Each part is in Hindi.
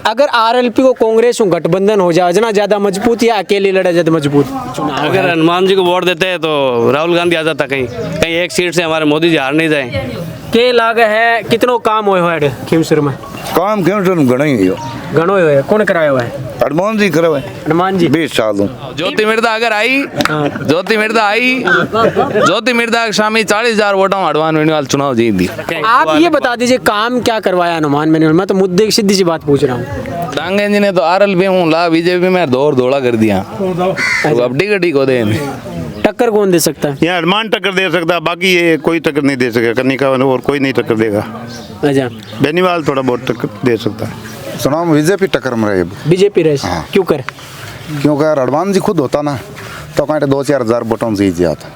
अगर आरएलपी को कांग्रेस को गठबंधन हो जाए जना ज्यादा मजबूत या अकेले लड़ा ज्यादा मजबूत चुनाव? अगर हनुमान जी को वोट देते हैं तो राहुल गांधी आ जाता, कहीं कहीं एक सीट से हमारे मोदी जी हार नहीं जाए। के लाग है कितनो काम होए होए खीमसर में? काम क्यों घणो ही हो, घणो होए। कौन कराया हुआ है? हनुमान जी करवे, हनुमान जी 20 साल हो। ज्योति मिर्दा अगर आई, ज्योति मिर्दा शामी 40,000 वोटों हनुमान बेनीवाल चुनाव जीत दी। आप ये बता दीजिए काम क्या करवाया हनुमान बेनीवाल? मैं तो मुद्दे की सीधी सी बात पूछ रहा हूँ। डांगे जी ने तो आरएलपी हूँ ला बीजेपी में दौड़ धोड़ा कर दिया, तो अब टिकट ही को दे। टक्कर कौन दे सकता है? यहाँ हनुमान टक्कर दे सकता है, बाकी ये कोई टक्कर नहीं दे सकेगा, कन्निका और कोई नहीं टक्कर देगा। अच्छा, बेनीवाल थोड़ा बहुत टक्कर दे सकता है। चुनाव में बीजेपी टक्कर में रहे, बीजेपी रहे। हाँ। क्यों कर? क्योंकि यार हनुमान जी खुद होता ना तो कहीं 2-4 हजार वोटों से जीत जाता।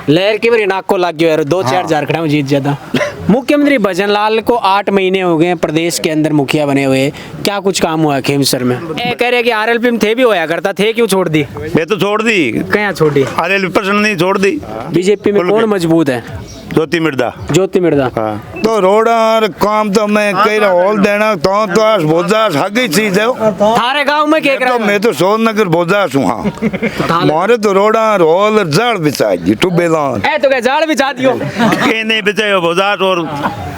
लहर की बारी नाक को लाग गया यार, 2-4 झारखंड में जीत जाता। मुख्यमंत्री भजनलाल को 8 महीने हो गए प्रदेश के अंदर मुखिया बने हुए, क्या कुछ काम हुआ है खेमसर में? कह रहे कि आरएलपी में थे भी होया करता थे, क्यों छोड़ दी? मैं तो छोड़ दी। क्या छोड़ दी? आरएलपी पसंद नहीं, छोड़ दी। बीजेपी में कौन मजबूत है? ज्योति मिर्दा। ज्योति मिर्दा। हाँ। तो रोड और काम तो मैं कई होल देना तो बोझा हगी चीज है। थारे गांव में क्या तो मैं तो सोननगर बोझा हूँ। हाँ मारे तो रोड और होल जड़ बिछा दी टूबेलान ए तो क्या जाड़ बिछा दियो? के नहीं बचाए बोझाट और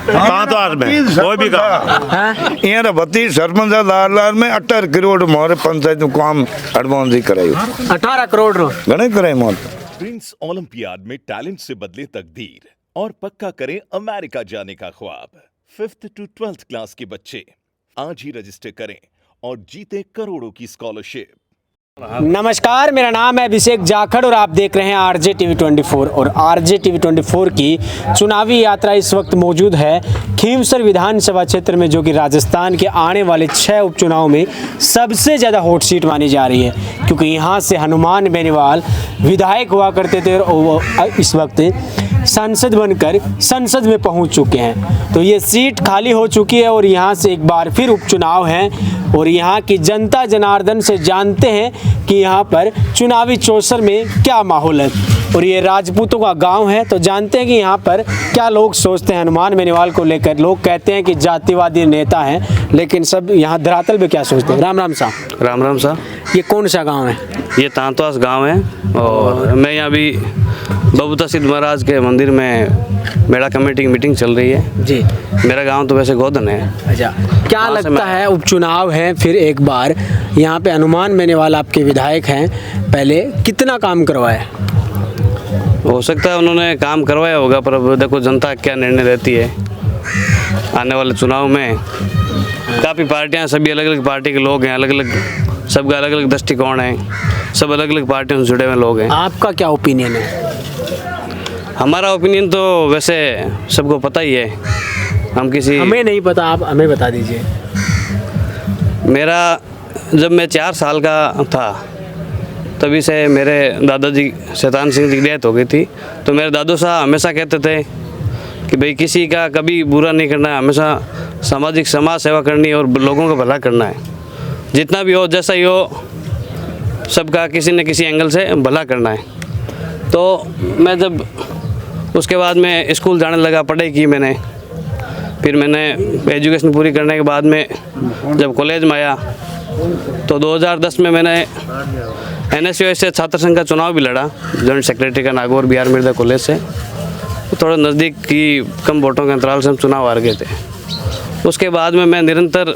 कांतवास में कोई भी काम। यहाँ बत्ती सरपंच लाल में 18 करोड़ मारे पंचायत काम हनुमान जी कराई। 18 करोड़ घने कराई मार। प्रिंस ओलंपियाड में टैलेंट से बदले तकदीर और पक्का करें अमेरिका जाने का ख्वाब। 5th to 12th क्लास के बच्चे आज ही रजिस्टर करें और जीते करोड़ों की स्कॉलरशिप। नमस्कार, मेरा नाम है अभिषेक जाखड़ और आप देख रहे हैं आरजे टीवी 24। और आरजे टीवी 24 की चुनावी यात्रा इस वक्त मौजूद है खीमसर विधानसभा क्षेत्र में, जो कि राजस्थान के आने वाले 6 उपचुनाव में सबसे ज़्यादा हॉट सीट मानी जा रही है, क्योंकि यहाँ से हनुमान बेनीवाल विधायक हुआ करते थे और वो इस वक्त सांसद बनकर संसद में पहुँच चुके हैं। तो ये सीट खाली हो चुकी है और यहाँ से एक बार फिर उपचुनाव है और यहाँ की जनता जनार्दन से जानते हैं कि यहाँ पर चुनावी चौसर में क्या माहौल है। और ये राजपूतों का गांव है, तो जानते हैं कि यहाँ पर क्या लोग सोचते हैं हनुमान बेनीवाल को लेकर। लोग कहते हैं कि जातिवादी नेता हैं, लेकिन सब यहाँ धरातल पे क्या सोचते हैं? राम राम साहब। राम राम साहब। ये कौन सा गांव है? ये तांतवास गांव है और मैं यहाँ भी बबूता सिद्ध महाराज के मंदिर में मेला कमेटी की मीटिंग चल रही है जी। मेरा गांव तो वैसे गोधन है। अच्छा, क्या लगता है उपचुनाव है फिर एक बार, यहाँ पे हनुमान बेनीवाल आपके विधायक हैं, पहले कितना काम करवाया? हो सकता है उन्होंने काम करवाया होगा, पर अब देखो जनता क्या निर्णय लेती है। आने वाले चुनाव में काफ़ी पार्टियां, सभी अलग अलग पार्टी के लोग हैं, अलग अलग सबका अलग अलग दृष्टिकोण है, सब अलग अलग पार्टियों से जुड़े हुए लोग हैं। आपका क्या ओपिनियन है? हमारा ओपिनियन तो वैसे सबको पता ही है, हम किसी हमें नहीं पता, आप हमें बता दीजिए। मेरा जब मैं 4 साल का था तभी से मेरे दादाजी शैतान सिंह जी की डेथ हो गई थी। तो मेरे दादू साहब हमेशा कहते थे कि भाई किसी का कभी बुरा नहीं करना है, हमेशा सामाजिक समाज सेवा करनी है और लोगों का भला करना है, जितना भी हो जैसा ही हो, सबका किसी न किसी एंगल से भला करना है। तो मैं जब उसके बाद में स्कूल जाने लगा, पढ़ाई की मैंने, फिर मैंने एजुकेशन पूरी करने के बाद में जब कॉलेज में आया तो 2010 में मैंने NSUS से छात्र संघ का चुनाव भी लड़ा, जॉइंट सेक्रेटरी का नागौर बिहार मिर्जा कॉलेज से। थोड़ा नज़दीक की कम वोटों के अंतराल से हम चुनाव हार गए थे। उसके बाद में मैं निरंतर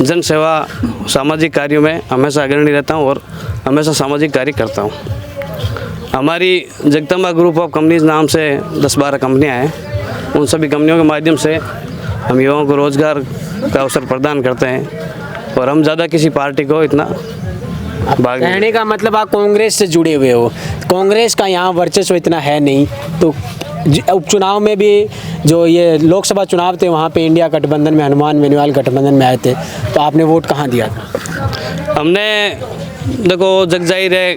जन सेवा सामाजिक कार्यों में हमेशा अग्रणी रहता हूँ और हमेशा सामाजिक कार्य करता हूँ। हमारी जगदम्बा ग्रुप ऑफ कंपनीज नाम से 10-12 कंपनियाँ हैं, उन सभी कंपनियों के माध्यम से हम युवाओं को रोज़गार का अवसर प्रदान करते हैं और हम ज़्यादा किसी पार्टी को इतना कहने का मतलब आप कांग्रेस से जुड़े हुए हो। कांग्रेस का यहाँ वर्चस्व इतना है नहीं, तो उपचुनाव में भी जो ये लोकसभा चुनाव थे वहाँ पे इंडिया गठबंधन में हनुमान बेनीवाल गठबंधन में आए थे, तो आपने वोट कहाँ दिया था? हमने देखो जग जाहिर है,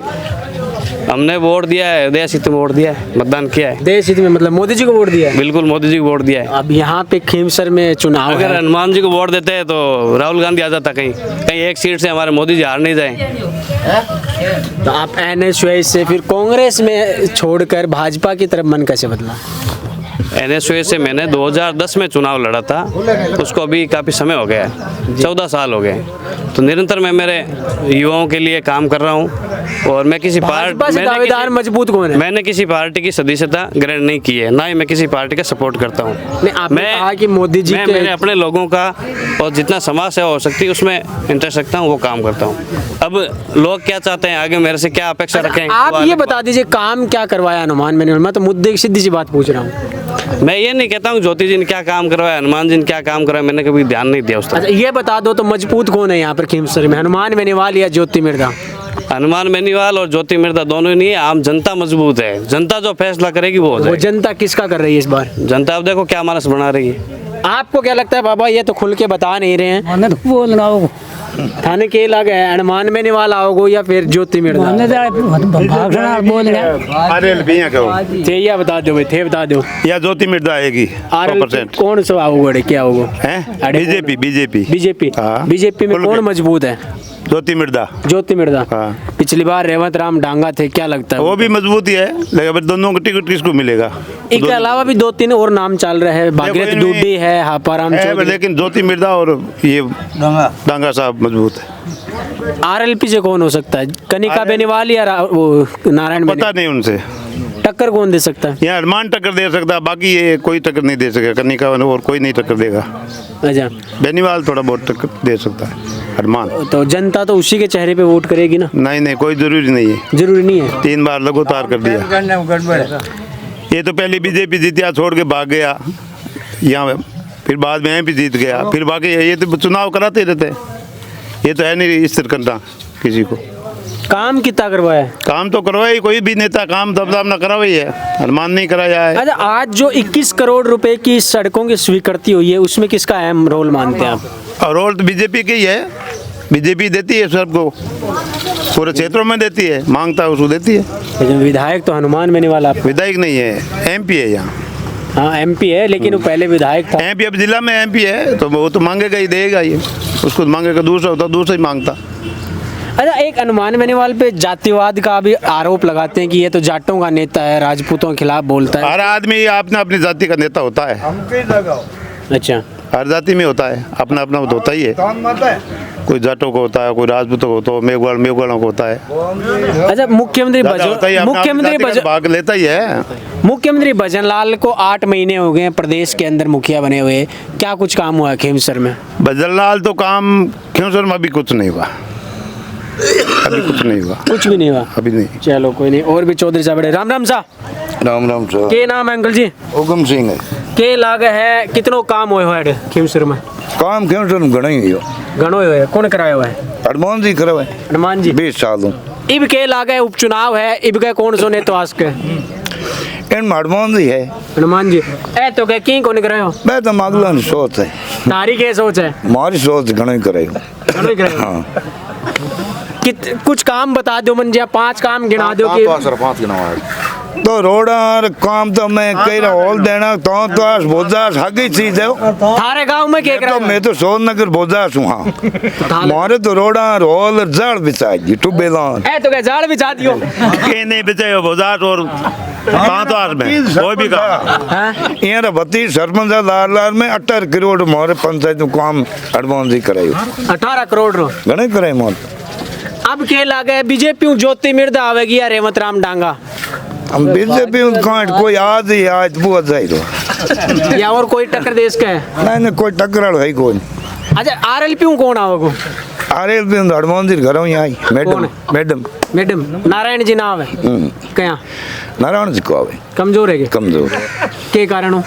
हमने वोट दिया है, देश हित में वोट दिया है, मतदान किया है। देश हित में मतलब मोदी जी को वोट दिया है? बिल्कुल मोदी जी को वोट दिया है। अब यहाँ पे खीमसर में चुनाव अगर है, हनुमान जी को वोट देते हैं तो राहुल गांधी आ जाता, कहीं कहीं एक सीट से हमारे मोदी जी हार नहीं जाए। तो आप NSUS से फिर कांग्रेस में छोड़कर भाजपा की तरफ मन कैसे बदला? NSU से मैंने 2010 में चुनाव लड़ा था, उसको अभी काफ़ी समय हो गया है, 14 साल हो गए। तो निरंतर मैं मेरे युवाओं के लिए काम कर रहा हूँ और मैं किसी भाजपा से दावेदार मजबूत कौन है? मैंने किसी पार्टी की सदस्यता ग्रहण नहीं की है, ना ही मैं किसी पार्टी का सपोर्ट करता हूँ। नहीं, आपने कहा कि मोदी जी मैं के मेरे अपने लोगों का और जितना समाज सेवा हो सकती है उसमें इंटरेस्ट रखता हूँ, वो काम करता हूँ। अब लोग क्या चाहते हैं, आगे मेरे से क्या अपेक्षा रखें, आप ये बता दीजिए काम क्या करवाया हनुमान मैंने? मैं तो मुद्दे की सीधी सी बात पूछ रहा हूँ। मैं ये नहीं कहता हूँ ज्योति जी ने क्या काम करवाया, हनुमान जी ने क्या काम करवाया, मैंने कभी ध्यान नहीं दिया उस तरह। अच्छा ये बता दो तो मजबूत कौन है यहाँ पर खीमसर में, हनुमान बेनीवाल या ज्योति मिर्धा? हनुमान बेनीवाल और ज्योति मिर्धा दोनों ही नहीं है, आम जनता मजबूत है। जनता जो फैसला करेगी वो हो वो जाएगा। जनता किसका कर रही है इस बार? जनता अब देखो क्या मानस बना रही है। आपको क्या लगता है बाबा, ये तो खुल के बता नहीं रहे हैं, मैंने तो बोलना हो थाने के लग है हनुमान बेनीवाल आओगे या फिर ज्योति मिर्धा? मैंने तो भागना बोलना थे या बता दो भाई, थे बता दो। या ज्योति मिर्धा आएगी आरएल 100%। कौन सा आओगे, क्या होगा? हैं? अरे बीजेपी बीजेपी बीजेपी हाँ। बीजेपी में खुल कौन के। मजबूत है? ज्योति मिर्धा ज्योति मिर्धा। हाँ। पिछली बार रेवंत राम डांगा थे, क्या लगता है? वो भी मजबूत ही है, लेकिन अब दोनों को टिकट किसको मिलेगा? इसके अलावा भी 2-3 और नाम चल रहे हैं, भागीरथ इनमें डूडी है, हापाराम है, चौधरी। लेकिन ज्योति मिर्धा और ये डांगा साहब मजबूत है। आरएलपी से कौन हो सकता है? कनिका बेनीवाल या वो नारायण पता नहीं उनसे, टक्कर कौन दे सकता है? यहाँ हनुमान टक्कर दे सकता है, बाकी ये कोई टक्कर नहीं दे सकेगा। कनिका और कोई नहीं टक्कर देगा। अच्छा, बेनीवाल थोड़ा बहुत टक्कर दे सकता है, हनुमान तो जनता तो उसी के चेहरे पे वोट करेगी ना? नहीं कोई जरूरी नहीं है। जरूरी नहीं है। 3 बार लगातार कर दिया। ये तो पहले बीजेपी जीतिया, छोड़ के भाग गया यहाँ, फिर बाद में MP जीत गया, फिर बाकी ये तो चुनाव कराते रहते हैं। ये तो है नहीं इस तरह करना किसी को। काम कितना करवाया है? काम तो करवाई, कोई भी नेता काम तब ना करा हुई है, हनुमान नहीं कराया है। अच्छा, आज जो 21 करोड़ रुपए की सड़कों की स्वीकृति हुई है, उसमें किसका अहम रोल मानते हैं आप? और रोल तो बीजेपी की ही है, बीजेपी देती है सबको, पूरे क्षेत्रों में देती है, मांगता है उसको देती है। लेकिन विधायक तो हनुमान बेनीवाल आप। विधायक नहीं है, MP है यहाँ। हाँ MP है, लेकिन वो पहले विधायक था। MP अब जिला में MP है तो वो तो मांगेगा ही, देगा ये, उसको मांगेगा। दूसरा होता दूसरा ही मांगता। अच्छा, एक हनुमान बेनीवाल पे जातिवाद का भी आरोप लगाते हैं कि ये तो जाटों का नेता है, राजपूतों के खिलाफ बोलता है। हर आदमी अपना अपनी जाति का नेता होता है, अच्छा, हर जाति में होता है, अपना अपना होता ही है। कोई जाटों को होता है, कोई राजपूतों को होता है, मेघवालों को होता है। अच्छा, मुख्यमंत्री होता ही है, अपना अपनी जाति का भाग लेता ही है। मुख्यमंत्री भजन लाल को 8 महीने हो गए हैं प्रदेश के अंदर मुखिया बने हुए, क्या कुछ काम हुआ है खीमसर में? भजनलाल तो काम खीमसर में अभी कुछ नहीं हुआ, अभी कुछ नहीं हुआ, कुछ भी नहीं हुआ अभी नहीं। चलो कोई नहीं। और भी चौधरी साहब बड़े राम राम सा। राम राम सर। के नाम है अंकल जी? हुकम सिंह है। के लागे है कितनो काम हुए हुए खीमसर में? काम खीमसर में घना ही हो, घणो हुए। कौन कराया हुआ है? हनुमान जी करा है, हनुमान जी। 20 साल हूँ। इब के लागे उपचुनाव है, इब के कौन सो ने तो आस के? इन हनुमान जी है। हनुमान जी ए तो के की कौन करायो? मैं तो मागला नहीं सोच है, तारी के सोच है? हमारी सोच घना ही कराई। घणो ही करायो। हाँ, कुछ काम बता दो मन, 5 काम गिना दो कि तो रोड़ा और काम तो मैं कई होल देना तो बोझा सागी चीज है। थारे गांव में के करा? मैं तो सोननगर बोझा हूँ। हाँ, मारे तो रोड़ा रोल जड़ बिछाई टूबेला। ए तो के जाल बिछा दियो। ये नहीं बचे बाजार और 5 में कोई भी काम। हैं? यहाँ बत्ती सरपंच लार में 18 करोड़ मारे पंचायत काम हनुमान जी कराई, 18 करोड़ रो घने कराई मोर। अब के लागे बीजेपी ज्योति मिर्धा आवेगी या रेवंत राम डांगा? हम बीजेपी कोई आज ही आज बुआ जाए तो या और कोई टक्कर देश का है? नहीं कोई टकराड़ है कोई। अच्छा, आरएलपी कौन आओगे? आरएलपी हनुमान जी घर ही आई मैडम। कौन मैडम मैडम नारायण जी नाम है क्या? नारायण जी को आवे कमजोर है के? कमजोर के कारण हो?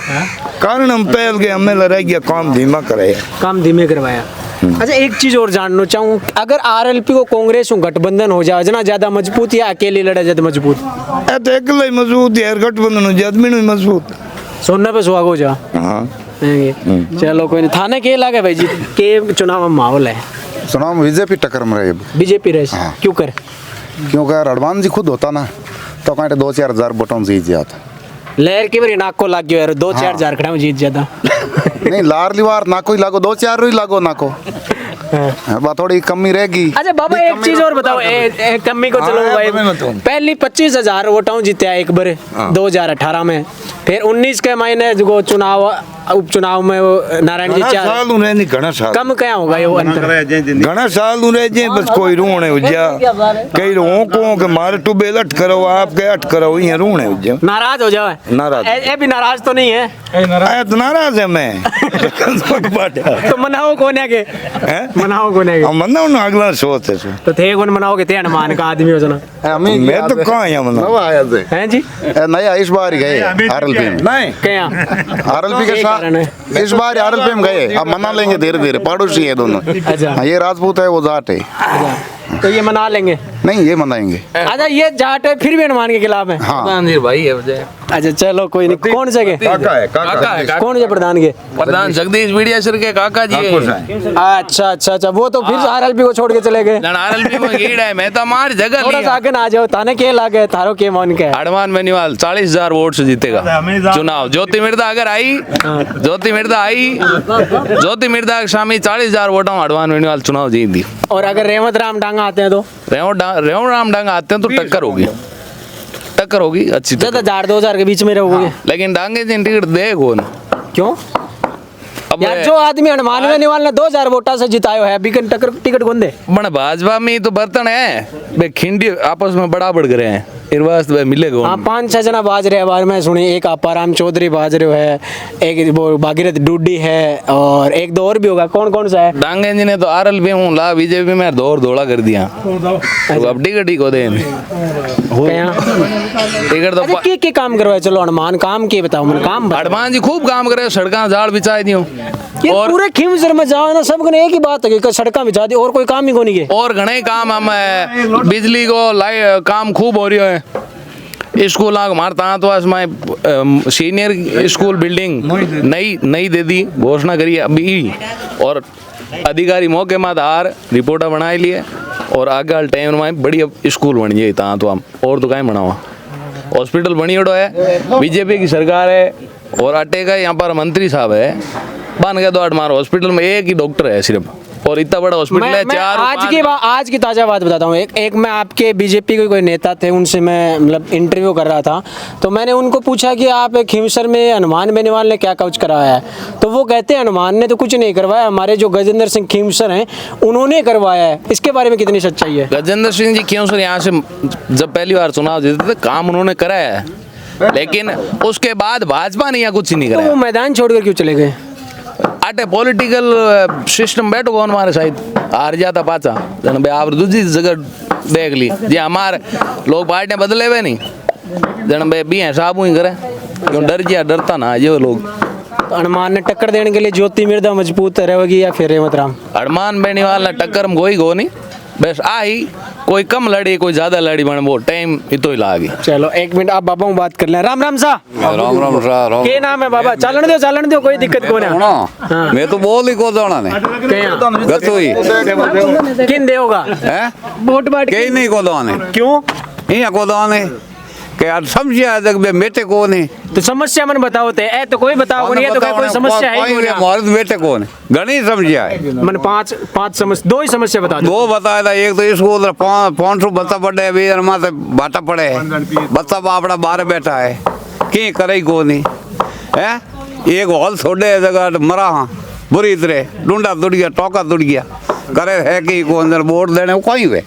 कारण हम पहल के हमें लड़ाई गया काम धीमा करे, काम धीमे करवाया। अच्छा, एक चीज और जानना चाहूँ, अगर आरएलपी को कांग्रेस गठबंधन हो जाए जना ज्यादा मजबूत या अकेले लड़ा ज्यादा मजबूत? तो अकेला ही मजबूत है, गठबंधन हो जाए आदमी नहीं मजबूत। सोना पे सुहाग हो जा। हाँ, चलो कोई नहीं। थाने के लागे भाई जी के चुनाव में माहौल है? चुनाव बीजेपी टक्कर में रहे, बीजेपी रहे क्यों कर? क्योंकि हनुमान जी खुद होता ना तो कहीं 2-4 हजार वोटों से जीत जाता। लहर की बारी नाक को लाग गयो यार, 2-4 झारखंड में जीत जाता। नहीं लार लिवार ना कोई लागो, 2-4 ही लागो ना को बा थोड़ी कमी रहेगी। अच्छा बाबा एक चीज और बताओ, कमी को चलो भाई, पहली 25,000 वोटों जीते एक बार 2018 में, फिर 19 के महीने जो चुनाव उपचुनाव में वो नारायण जी चार साल उन्हें नहीं घना साल कम क्या होगा ये वो अंतर? घना साल उन्हें जे बस कोई रोने उज्जा कई रों को के मारे टुबे लट करो आपके अट करो ये रोने उज्जा नाराज हो जाओ। नाराज। ए भी नाराज तो नहीं है? आया तो नाराज है मैं तो मनाओ कौन है के? मनाओ कौन है? हम मनाओ ना अगला सोच है तो थे कौन मनाओगे? थे हनुमान का आदमी हो जाना। मैं तो कहाँ यहाँ मनाओ आया थे हैं जी? नया इस बार ही गए आरएलपी में। नहीं क्या आरएलपी के साथ इस बार आरएलपी में गए, अब मना लेंगे धीरे धीरे, पड़ोसी है दोनों। अच्छा। ये राजपूत है वो जाट है। तो ये मना लेंगे? नहीं ये मनाएंगे। अच्छा ये जाट है फिर भी हनुमान के खिलाफ है? हाँ प्रधान भाई है वजह। अच्छा चलो कोई नहीं। कौन से के? काका है काका है कौन से प्रधान के? प्रधान जगदीश बिड़िया सर के काका जी है। अच्छा अच्छा अच्छा, वो तो फिर आरएलपी को छोड़ के चले गए। आरएलपी में कीड़ा है, मैं तो हमारी जगह थोड़ा सा आगे ना आ जाओ, ताने के लागे थारो के मन के? हनुमान बेनीवाल 40,000 वोट से जीतेगा चुनाव। ज्योति मिर्दा अगर आई, ज्योति मिर्दा शामी 40,000 वोटों हनुमान बेनीवाल चुनाव जीत दी। और अगर रेवत राम डांगा आते हैं तो? रेवण राम डांगा आते हैं तो टक्कर होगी अच्छी ज्यादा 1,000-2,000 के बीच में रहोगे। लेकिन डांगे जी टिकट दे कौन? क्यों अब यार? जो आदमी हनुमान बेनीवाल ने 2,000 वोटा से जितायो है, बिकन टक्कर टिकट कौन दे? बन भाजपा में तो बर्तन है बे, खिंडी आपस में बड़ा बढ़ गए हैं, इरवास मिलेगा। हाँ 5-6 जना बाज रहे बार में सुनी, एक आपाराम चौधरी बाज रहे है, एक वो भागीरथ डूडी है, और एक दो और भी होगा। कौन कौन सा है? डांगे जी ने तो आरएलपी हूँ ला बीजेपी में दौड़ दौड़ा कर दिया, तो अब टिकट ही को दे टिकट तो के काम करवाए। चलो हनुमान काम के बताओ, मन काम हनुमान जी खूब काम करे, सड़का झाड़ बिछा दियो। और पूरे खीमसर में जाओ ना, सब ने एक ही बात है कि सड़का बिछा दी, और कोई काम ही को नहीं के। और घने काम हम बिजली को लाइट काम खूब हो रही है। स्कूल हमारे तो सीनियर स्कूल बिल्डिंग नई दे दी, घोषणा करी अभी, और अधिकारी मौके में आधार रिपोर्ट बनाए लिए, और आगे टाइम में बड़ी स्कूल बन जाए तो हम और तो कहीं बनावा। हॉस्पिटल बनी उड़ो है, बीजेपी की सरकार है, और अटे का यहाँ पर मंत्री साहब है, बन गया तो हमारे हॉस्पिटल में एक ही डॉक्टर है सिर्फ, और इतना बड़ा हॉस्पिटल है। आज की ताज़ा बात बताता हूँ। एक मैं आपके बीजेपी के कोई नेता थे, उनसे मैं मतलब इंटरव्यू कर रहा था, तो मैंने उनको पूछा कि आप खीमसर में हनुमान बेनीवाल ने क्या कुछ कराया है, तो वो कहते हैं हनुमान ने तो कुछ नहीं करवाया, हमारे जो गजेंद्र सिंह खीमसर हैं उन्होंने करवाया है। इसके बारे में कितनी सच्चाई है? गजेंद्र सिंह जी खीमसर यहाँ से जब पहली बार चुनाव जीते थे, काम उन्होंने कराया है, लेकिन उसके बाद भाजपा ने यहाँ कुछ नहीं कराया। वो मैदान छोड़कर क्यों चले गए? अटे पॉलिटिकल सिस्टम बैठो कौन हमारे साइड हार जाता पाचा जन भाई आप दूसरी जगह देख ली जी, हमारे लोग पार्टियां बदले हुए नहीं जन भाई भी हिसाब ही करे, क्यों डरता ना ये लोग। हनुमान ने टक्कर देने के लिए ज्योति मिर्दा मजबूत रहेगी या फिर रेवत राम? हनुमान बेनीवाल ने टक्कर में कोई गो नहीं, बस आई कोई कम लड़ी कोई ज्यादा लड़ी बन वो टाइम इतो ही लागी। चलो एक मिनट आप बाबा बात कर लें। राम राम सा। राम राम सा के नाम है बाबा? चालन दो कोई दिक्कत को ना। मैं तो बोल ही को जाना ने गतोई किन देगा हैं वोट बाट कहीं नहीं को दाने क्यों? यहाँ को दाने के यार समझिया जग बे मेटे को नहीं तो समस्या मन बताओ ते ए तो कोई बताओ नहीं, ये तो कोई समस्या है ही नहीं। हमारे मेटे को नहीं घनी समझिया है मन पांच समस्या, दो ही समस्या बता दो। दो बताया था, एक तो स्कूल 500 बच्चा पड़े बीर माते बाटा पड़े है, बच्चा बापड़ा बाहर बैठा है की करे को नहीं है। एक हॉल छोड़े जगह मरा हाँ बुरी तरह डूंडा दुड़ गया टोका दुड़ गया करे है कि को अंदर वोट देने को कोई हुए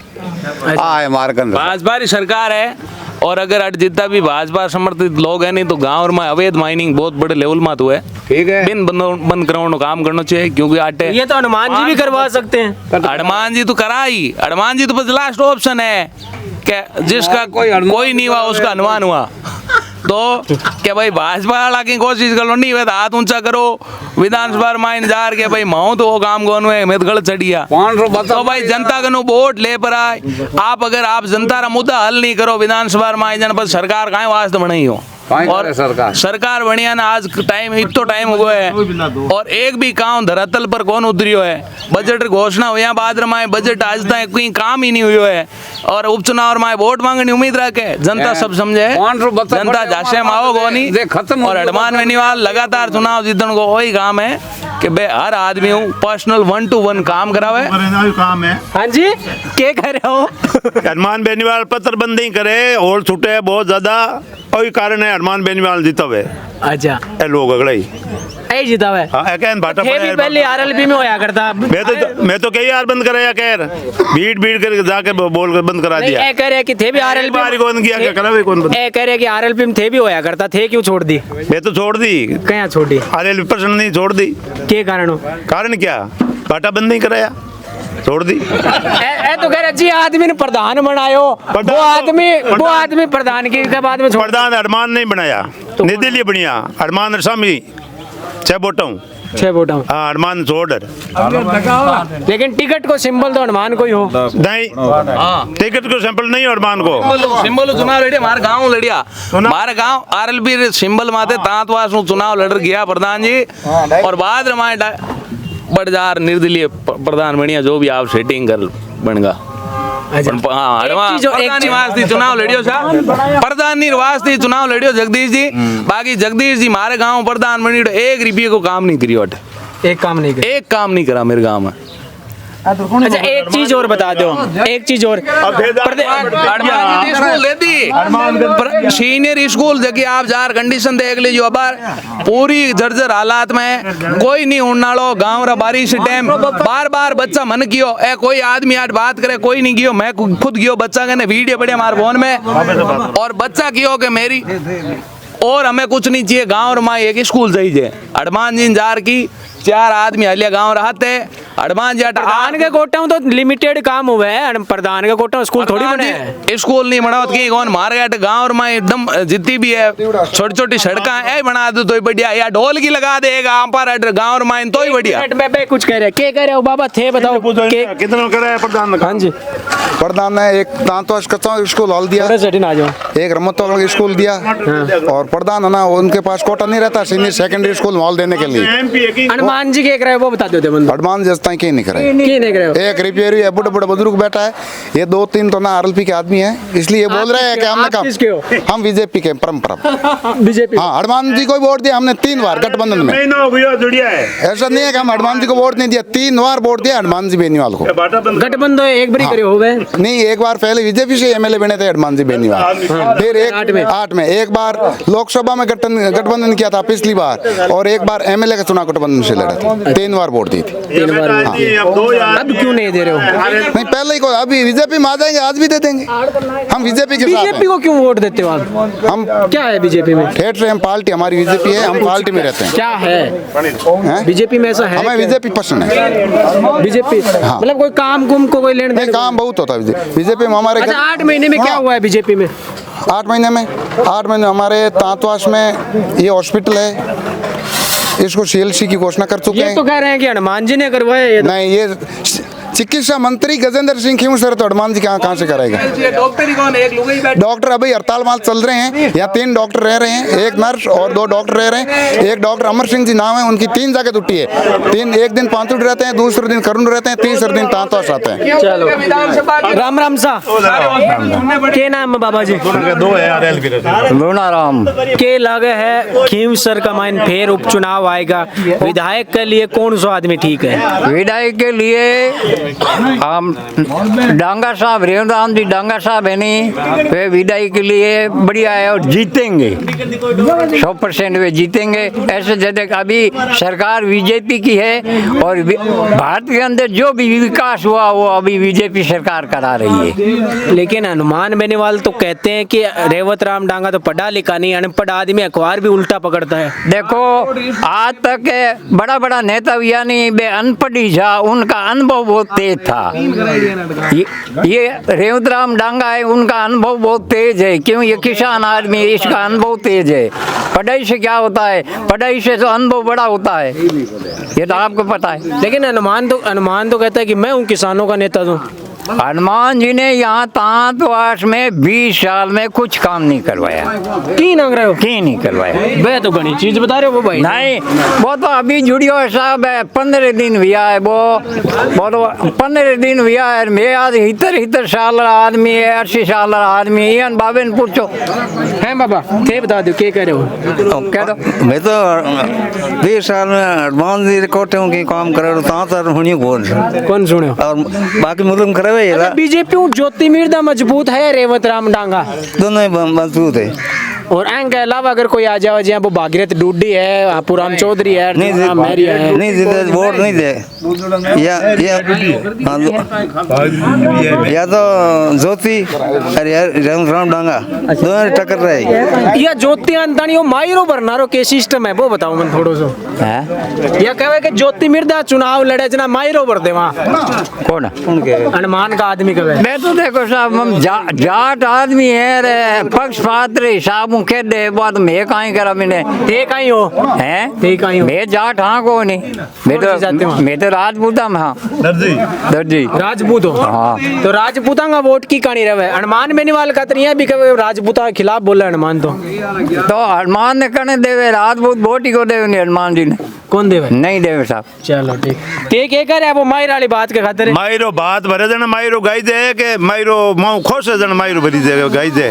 आए मार कर भाजपा की सरकार है, और अगर अट जितना भी भाजपा समर्थित लोग हैं नहीं तो गांव में अवैध माइनिंग बहुत बड़े लेवल में तो है। ठीक है, बिन बंद कराने काम करना चाहिए, क्योंकि आटे ये तो हनुमान जी भी करवा सकते हैं। हनुमान जी तो कराई, हनुमान जी तो बस लास्ट ऑप्शन है कि जिसका कोई नहीं हुआ उसका हनुमान हुआ। तो क्या भाई भाजपा वाला की कोशिश करो नहीं हुआ तो हाथ ऊंचा करो, विधानसभा में इंतजार के भाई माओ तो वो काम कौन है मैं गलत चढ़िया तो भाई जनता का वोट ले पर आए आप। अगर आप जनता का मुद्दा हल नहीं करो विधानसभा में जन पर सरकार कहाँ वास्ते बनाई हो, और सरकार बढ़िया ना आज टाइम इतो टाइम हुआ है, और एक भी काम धरातल पर कौन उतरियो है। बजट घोषणा हुआ बाद में बजट आज तक कोई काम ही नहीं हुआ है, और उपचुनाव में वोट मांगने उम्मीद रखे जनता सब समझे जनता जाशे माओ गोनी। और हनुमान बेनीवाल लगातार चुनाव जीतने को वही काम है, कि बे हर आदमी हूँ पर्सनल 1-to-1 काम करावे। काम है हाँ जी, क्या कह रहे हो? हनुमान बेनीवाल पत्र बंदी करे और छूटे बहुत ज्यादा और कारण है हनुमान बेनीवाल जीता हुए अच्छा, ए लोग अगले ही ऐ जीता हुआ हाँ कहन भाटा थे भी पहले आरएलबी में होया करता। मैं तो कई यार बंद कराया कह भीड़ भीड़ करके जाके बोल कर बंद करा नहीं, दिया ऐ कह रहे कि थे भी आरएलबी बारी कौन किया क्या करा वे कौन बंद ऐ कह रहे कि आरएलबी में थे भी होया करता, थे क्यों छोड़ दी? मैं तो छोड़ दी कहाँ छोड़ दी? अरे प्रश्न नहीं छोड़ दी के कारण हो? कारण क्या भाटा बंद नहीं कराया छोड़ दी ऐ तो कह रहे जी आदमी ने प्रधान बनायो, वो आदमी प्रधान की के बाद में छोड़ प्रधान हनुमान नहीं बनाया निर्दलीय बनिया हनुमान स्वामी 6 वोटा हूँ 6 वोट हूं। हाँ हनुमान छोड़ लेकिन टिकट को सिंबल तो हनुमान को ही हो। नहीं टिकट को सैंपल नहीं हनुमान को सिंबल चुनाव लड़े हमारे गांव लड़िया हमारे गांव आरएलबी सिंबल माते तांतवास चुनाव लड़ गया प्रधान जी और बाद में हमारे बड़जार निर्दलीय प्रधान बनिया जो भी आप सेटिंग कर बनगा चुनाव लड़ियो प्रधान निर्वास थी चुनाव लड़ियो जगदीश जी बाकी जगदीश जी हमारे गांव प्रधान बनी 1 रुपये को काम नहीं करियो एक काम नहीं करा मेरे गांव में। अच्छा एक चीज और बता दो, एक चीज और सीनियर स्कूल जबकि आप जार कंडीशन देख लीजिए अबार पूरी जर्जर हालात में कोई नहीं उड़नालो गाँव रा बारिश टाइम बार बार बच्चा मन कियो ए कोई आदमी आज बात करे कोई नहीं कियो मैं खुद कियो बच्चा कहने वीडियो बड़े हमारे फोन में और बच्चा कियो के मेरी और हमें कुछ नहीं चाहिए गाँव में एक स्कूल चाहिए हनुमान जी जार की 4 आदमी हलिया गाँव रहते हनुमान जी प्रधान के कोटा तो लिमिटेड काम हुआ है, प्रधान के कोटा स्कूल थोड़ी बने हैं। स्कूल नहीं बना कि कौन मार गया गाँव में एकदम जितनी भी है छोटी छोटी सड़का है बना दो तो ही बढ़िया या ढोल की लगा देगा पर गाँव में तो ही बढ़िया। कुछ कह रहे क्या कह रहे हो बाबा थे बताओ कितना कराया प्रधान? हाँ जी प्रधान ने एक दांतों कच्चा स्कूल हॉल दिया, एक रमतोल स्कूल दिया और प्रधान है ना उनके पास कोटा नहीं रहता सीनियर सेकेंडरी स्कूल हॉल देने के लिए। हनुमान जी के रहे वो बता दो हनुमान जैसा की नहीं करे एक रिपेयर है बुढ़ा बुढ़ा बुजुर्ग बैठा है ये 2-3 तो ना आरएलपी के आदमी है इसलिए बोल रहे हैं कि हमने कहा हम बीजेपी के परंपरा बीजेपी हाँ हनुमान जी को वोट दिया हमने 3 बार गठबंधन में ऐसा नहीं है कि हम हनुमान जी को वोट नहीं दिया 3 बार वोट दिया हनुमान जी बेनीवाल को गठबंधन एक बार करे हो गए नहीं एक बार पहले बीजेपी से एमएलए बने थे हनुमान जी बेनीवाल फिर 8 में एक बार लोकसभा में गठबंधन किया था पिछली बार और एक बार एमएलए का चुनाव गठबंधन से लड़े थे 3 बार वोट दी थी। अब क्यों नहीं दे रहे हो? नहीं पहले ही को अभी बीजेपी में आ जाएंगे आज भी दे देंगे हम बीजेपी के साथ बीजेपी को क्यों वोट देते हो आप? हम क्या है बीजेपी में? ठेठ रहे हम पार्टी हमारी बीजेपी है हम पार्टी में रहते हैं। क्या है बीजेपी में ऐसा है? हमें बीजेपी पसंद है बीजेपी मतलब कोई काम कुम को कोई लेने देने काम बहुत होता है बीजेपी में हमारे। 8 महीने में क्या हुआ है बीजेपी में? 8 महीने में हमारे तांतवास में ये हॉस्पिटल है इसको सीएलसी की घोषणा कर चुके हैं। ये तो कह रहे हैं कि हनुमान जी ने करवाया ये नहीं ये चिकित्सा मंत्री गजेंद्र सिंह खेमूसर तो हनुमान जी कहाँ से करेगा? डॉक्टर अभी हड़ताल माल चल रहे हैं यहाँ 3 डॉक्टर रह रहे हैं 1 नर्स और 2 डॉक्टर रह रहे हैं। एक डॉक्टर अमर सिंह जी नाम है उनकी 3 जगह छुट्टी है एक दिन पांतुड़ रहते हैं दूसरे दिन करुण रहते हैं तीसरे दिन तांतवास आते हैं। चलो राम राम सा के नाम है बाबा जी? 2 है लोनाराम के लगे है खीमसर का माइन फिर उपचुनाव आएगा विधायक के लिए कौन सा आदमी ठीक है? विधायक के लिए हम डांगा साहब रेवराम जी डांगा साहब है नहीं वे विधायक के लिए बढ़िया है और जीतेंगे 100% वे जीतेंगे। ऐसे जैसे अभी सरकार बीजेपी की है और भारत के अंदर जो भी विकास हुआ वो अभी बीजेपी सरकार करा रही है। लेकिन हनुमान बेनीवाल तो कहते हैं कि रेवत राम डांगा तो पढ़ा लिखा नहीं अनपढ़ आदमी अखबार भी उल्टा पकड़ता है। देखो आज तक बड़ा बड़ा नेता यानी वे अनपढ़ ही था उनका अनुभव बहुत तेज था। ये रेवत राम डांगा है उनका अनुभव बहुत तेज है क्यों ये किसान आदमी है इसका अनुभव तेज है। पढ़ाई से क्या होता है पढ़ाई से तो अनुभव बड़ा होता है ये तो आपको पता है। लेकिन हनुमान तो कहता है कि मैं हूँ किसानों का नेता। तो हनुमान जी ने यहाँ तांतवास में 20 साल में कुछ काम नहीं करवाया, की नांग रहे हो की नहीं करवाया। वे तो घनी चीज बता रहे हो वो भाई। नहीं, वो तो अभी जुड़ियो है साहब, 15 दिन हुआ है वो तो 15 दिन हुआ है। मैं आज हितर साल आदमी है, 80 साल आदमी है, बाबे ने पूछो है बाबा थे बता दो क्या कह रहे हो। कह दो मैं तो 20 साल में हनुमान जी कोटे की काम करे तो हुई कौन सुने हो? और बाकी मुलम करे बीजेपी ज्योति मिर्दा मजबूत है, रेवत राम डांगा दोनों ही मजबूत है। और इनके अलावा अगर कोई आ जाए जहाँ वो भागीरथ डूडी है, पुराम चौधरी है, नहीं दे वोट नहीं दे या तो ज्योति अरे राम डांगा दोनों टक्कर रहे। या ज्योति अंतानी वो मायरो भरनारो के सिस्टम है वो बताओ मैं थोड़ा सा। या कहे कि ज्योति मिर्दा चुनाव लड़े जना मायरो भर दे वहाँ कौन हनुमान का आदमी कहे। मैं तो देखो साहब हम जाट आदमी है रे, पक्षपात रे साहब मुखे दे बात मैं कहीं करा मैंने ते कहीं हो हैं ते कहीं हो मैं जाट हाँ को नहीं, मैं तो राजपूत हूँ। हाँ दर्जी राजपूत हो। हाँ तो राजपूता का वोट की कहानी रहे हनुमान बेनीवाल का तो भी कहे राजपूता के खिलाफ बोला हनुमान तो हनुमान ने कहने देवे राजपूत वोट ही को देवे नहीं, हनुमान जी ने कौन देवे नहीं देवे साहब। चलो ठीक ते क्या करे वो मायर वाली बात के खातिर मायरो बात भरे जन मायरो गाई दे के मायरो माऊ खुश है जन मायरो भरी दे गाई दे।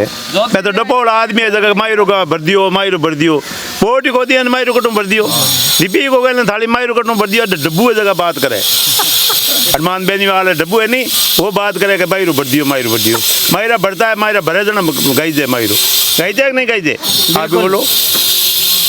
मैं तो डपोड़ आदमी है जगह मायरो का भर दियो मायरो भर दियो वोट को दिया मायरो कटू भर दियो दीपी को गए थाली मायरो कटू भर दिया डब्बू है जगह बात करे हनुमान बेनीवाल है डब्बू है नहीं वो बात करे कि मायरो भर दियो मायरा भरता है मायरा भरे जन गाई दे मायरो गाई दे नहीं गाई दे आप बोलो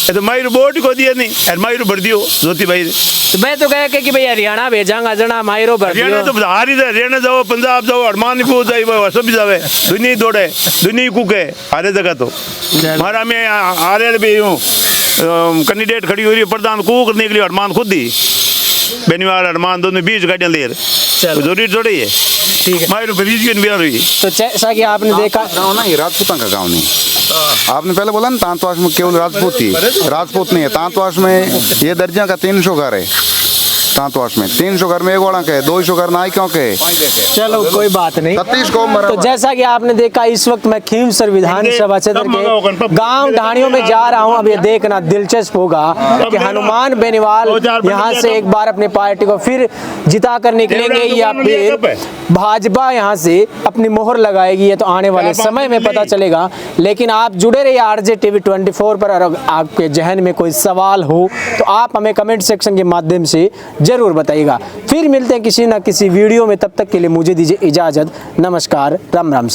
तो मायरो वोट को दिया नहीं और मायरो भर दियो ज्योति भाई। तो मैं तो कह कि भाई हरियाणा भेजांगा जना मायरो भर दियो। हरियाणा तो बाहर ही हरियाणा जाओ पंजाब जाओ हनुमान ही पहुंच जाए सब जावे दुनिया दौड़े दुनिया कुके हर जगह तो हमारा में आ रहे भी हूँ कैंडिडेट खड़ी हो रही है प्रधान को करने के लिए हनुमान खुद ही बेनीवाल हनुमान दोनों 20 गाड़ियाँ ले जरूरी थोड़ी है। ठीक है मायरो ब्रिज की बिहार हुई तो जैसा कि आपने देखा गाँव ना ये राजपूतों का गाँव नहीं। आपने पहले बोला ना तांतवास में केवल राजपूत थी, राजपूत नहीं है। तांतवास में ये दर्जा का 300 घर है। तांतवास में 300 घर में एक वाला के 200 घर नायकों के। चलो कोई बात नहीं। 36 को तो जैसा कि आपने देखा इस वक्त मैं खीमसर विधानसभा क्षेत्र के गांव ढाणियों में जा रहा हूं। अब ये देखना दिलचस्प होगा कि हनुमान बेनीवाल यहां से एक बार अपनी पार्टी को फिर जिता कर निकलेंगे या फिर भाजपा यहां से अपनी मोहर लगाएगी, ये तो आने वाले समय में पता चलेगा। लेकिन आप जुड़े रहिए RJTV 24 पर। और आपके जहन में कोई सवाल हो तो आप हमें कमेंट सेक्शन के माध्यम से जरूर बताइएगा। फिर मिलते हैं किसी ना किसी वीडियो में, तब तक के लिए मुझे दीजिए इजाज़त। नमस्कार, राम राम।